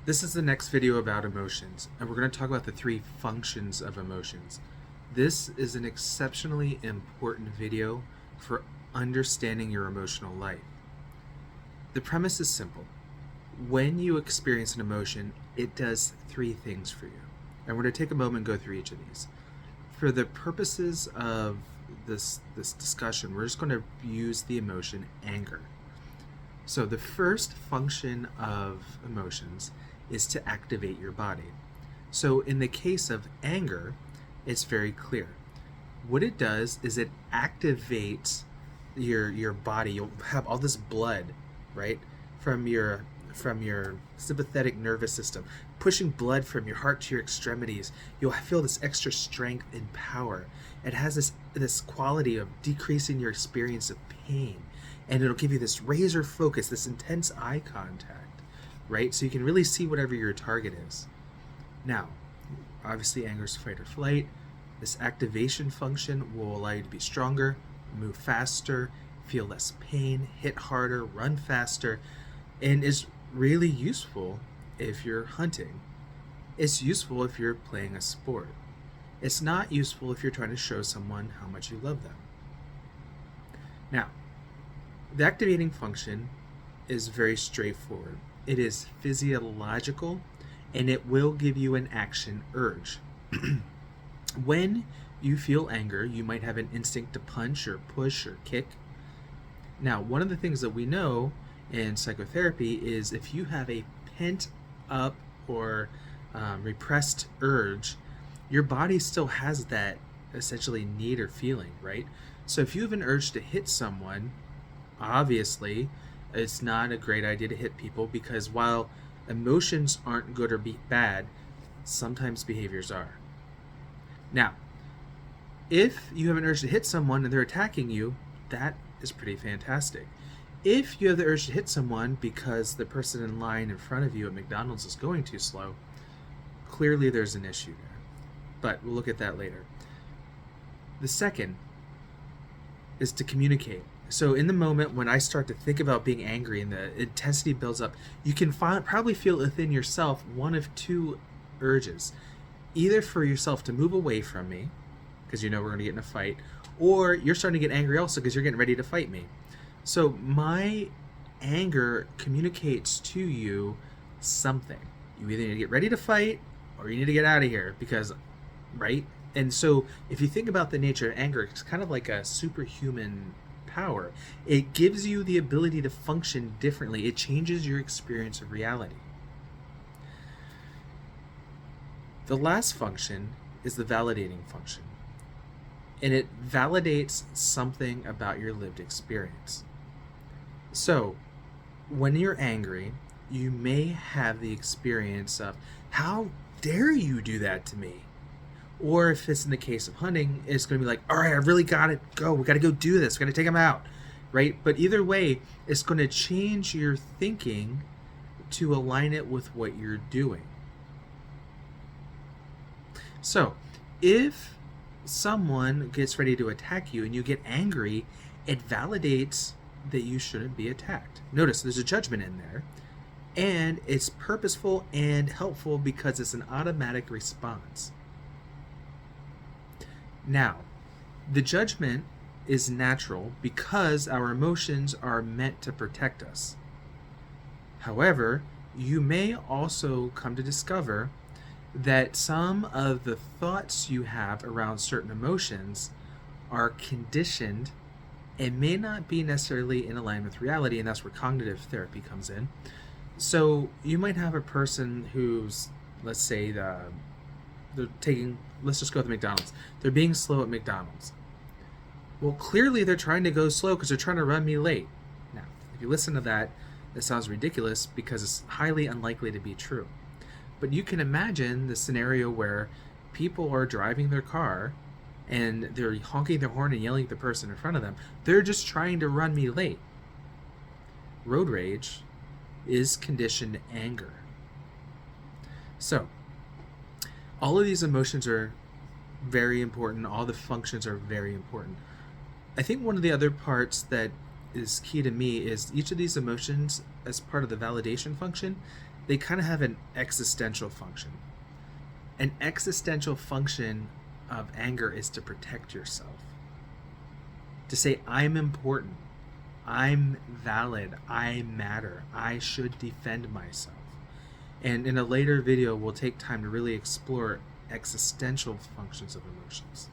This is the next video about emotions, and we're going to talk about the three functions of emotions. This is an exceptionally important video for understanding your emotional life. The premise is simple. When you experience an emotion, it does three things for you. And we're going to take a moment and go through each of these. For the purposes of this discussion, we're just going to use the emotion anger. So the first function of emotions is to activate your body. So in the case of anger, it's very clear. What it does is it activates your body. You'll have all this blood, right, from your sympathetic nervous system, pushing blood from your heart to your extremities. You'll feel this extra strength and power. It has this quality of decreasing your experience of pain, and it'll give you this razor focus, this intense eye contact, right? So you can really see whatever your target is. Now, obviously, anger is fight or flight. This activation function will allow you to be stronger, move faster, feel less pain, hit harder, run faster, and is really useful if you're hunting. It's useful if you're playing a sport. It's not useful if you're trying to show someone how much you love them. Now, the activating function is very straightforward. It is physiological, and it will give you an action urge. When you feel anger, you might have an instinct to punch or push or kick. Now, one of the things that we know in psychotherapy is if you have a pent up or repressed urge, your body still has that essentially need or feeling, right? So if you have an urge to hit someone, obviously it's not a great idea to hit people, because while emotions aren't good or bad, sometimes behaviors are. Now, if you have an urge to hit someone and they're attacking you, that is pretty fantastic. If you have the urge to hit someone because the person in line in front of you at McDonald's is going too slow, clearly there's an issue there. But we'll look at that later. The second is to communicate. So in the moment when I start to think about being angry and the intensity builds up, you can probably feel within yourself one of two urges. Either for yourself to move away from me, because you know we're going to get in a fight, or you're starting to get angry also because you're getting ready to fight me. So my anger communicates to you something. You either need to get ready to fight or you need to get out of here, because, right? And so if you think about the nature of anger, it's kind of like a superhuman power. It gives you the ability to function differently. It changes your experience of reality. The last function is the validating function, and it validates something about your lived experience. So, when you're angry, you may have the experience of, how dare you do that to me? Or if it's in the case of hunting, it's going to be like, all right, I really got to go. We got to go do this. We got to take him out, right? But either way, it's going to change your thinking to align it with what you're doing. So, if someone gets ready to attack you and you get angry, it validates that you shouldn't be attacked. Notice there's a judgment in there, and it's purposeful and helpful because it's an automatic response. Now, the judgment is natural because our emotions are meant to protect us. However, you may also come to discover that some of the thoughts you have around certain emotions are conditioned and may not be necessarily in alignment with reality, and that's where cognitive therapy comes in. So you might have a person who's, let's say, let's just go with McDonald's. They're being slow at McDonald's. Well, clearly they're trying to go slow because they're trying to run me late. Now, if you listen to that, it sounds ridiculous because it's highly unlikely to be true. But you can imagine the scenario where people are driving their car and they're honking their horn and yelling at the person in front of them. They're just trying to run me late. Road rage is conditioned anger. So, all of these emotions are very important. All the functions are very important. I think one of the other parts that is key to me is each of these emotions, as part of the validation function, they kind of have an existential function. An existential function of anger is to protect yourself. To say, I'm important, I'm valid, I matter, I should defend myself. And in a later video, we'll take time to really explore existential functions of emotions.